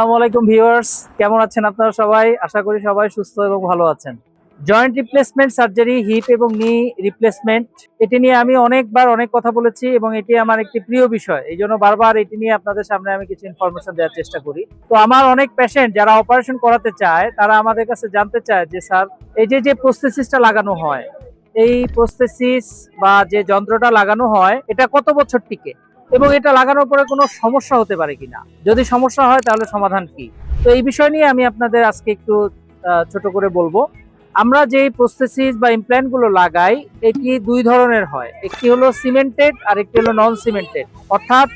আসসালামু আলাইকুম ভিউয়ার্স, কেমন আছেন আপনারা সবাই? আশা করি সবাই সুস্থ এবং ভালো আছেন। জয়েন্ট রিপ্লেসমেন্ট সার্জারি, হিপ এবং নি রিপ্লেসমেন্ট, এটি নিয়ে আমি অনেকবার অনেক কথা বলেছি এবং এটি আমার একটি প্রিয় বিষয়। এই জন্য বারবার এটি নিয়ে আপনাদের সামনে আমি কিছু ইনফরমেশন দেওয়ার চেষ্টা করি। তো আমার অনেক পেশেন্ট যারা অপারেশন করাতে চায় তারা আমাদের কাছে জানতে চায় যে স্যার, এই যে প্রস্থেসিসটা লাগানো হয়, এই প্রস্থেসিস বা যে যন্ত্রটা লাগানো হয় এটা কত বছর টিকে এবং এটা লাগানোর পরে কোনো সমস্যা হতে পারে কিনা, যদি সমস্যা হয় তাহলে সমাধান কি। তো এই বিষয় নিয়ে আমি আপনাদের আজকে একটু ছোট করে বলবো। আমরা যে প্রস্থেসিস বা ইমপ্ল্যান্ট গুলো লাগাই এটি দুই ধরনের হয়, একটি হলো সিমেন্টেড আর একটি হলো নন সিমেন্টেড। অর্থাৎ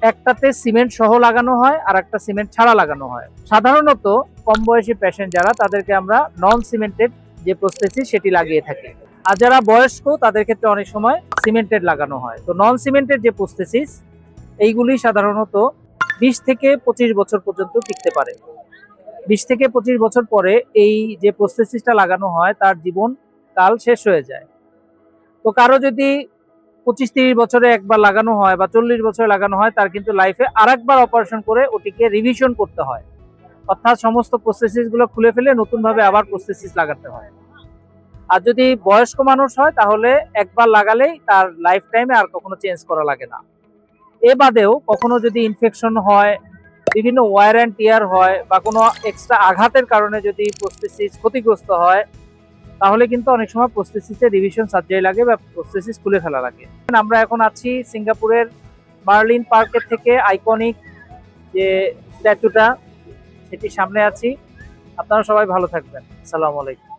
একটাতে সিমেন্ট সহ লাগানো হয় আর একটা সিমেন্ট ছাড়া লাগানো হয়। সাধারণত কম বয়সী পেশেন্ট যারা, তাদেরকে আমরা নন সিমেন্টেড যে প্রস্থেসিস সেটি লাগিয়ে থাকি। আর যারা বয়স্ক তাদের ক্ষেত্রে অনেক সময় সিমেন্টেড লাগানো হয়। তো নন সিমেন্টেড যে প্রস্থেসিস এইগুলি সাধারণত 20 থেকে 25 বছর পর্যন্ত টিকতে পারে। 20 থেকে 25 বছর পরে এই যে প্রস্থেসিসটা লাগানো হয় তার জীবন কাল শেষ হয়ে যায়। তো কারো যদি 25-30 বছরে একবার লাগানো হয় বা 40 বছরে লাগানো হয়, তার কিন্তু লাইফে আরেকবার অপারেশন করে ওটিকে রিভিশন করতে হয়। অর্থাৎ সমস্ত প্রস্থেসিস গুলো খুলে ফেলে নতুন ভাবে আবার প্রস্থেসিস লাগাতে হয়। আর যদি বয়স্ক মানুষ হয় তাহলে একবার লাগালেই তার লাইফ টাইমে আর কখনো চেঞ্জ করা লাগে না। এ বাদেও কখনো যদি ইনফেকশন হয়, বিভিন্ন ওয়্যার অ্যান্ড টিয়ার হয় বা কোনো এক্সট্রা আঘাতের কারণে যদি প্রস্থেসিস ক্ষতিগ্রস্ত হয়, তাহলে কিন্তু অনেক সময় প্রস্থেসিসে রিভিশন সার্জারি লাগে বা প্রস্থেসিস খুলে ফেলা লাগে। আমরা এখন আছি সিঙ্গাপুরের মার্লিন পার্কের থেকে আইকনিক যে স্ট্যাচুটা সেটির সামনে আছি। আপনারা সবাই ভালো থাকবেন। আসসালামু আলাইকুম।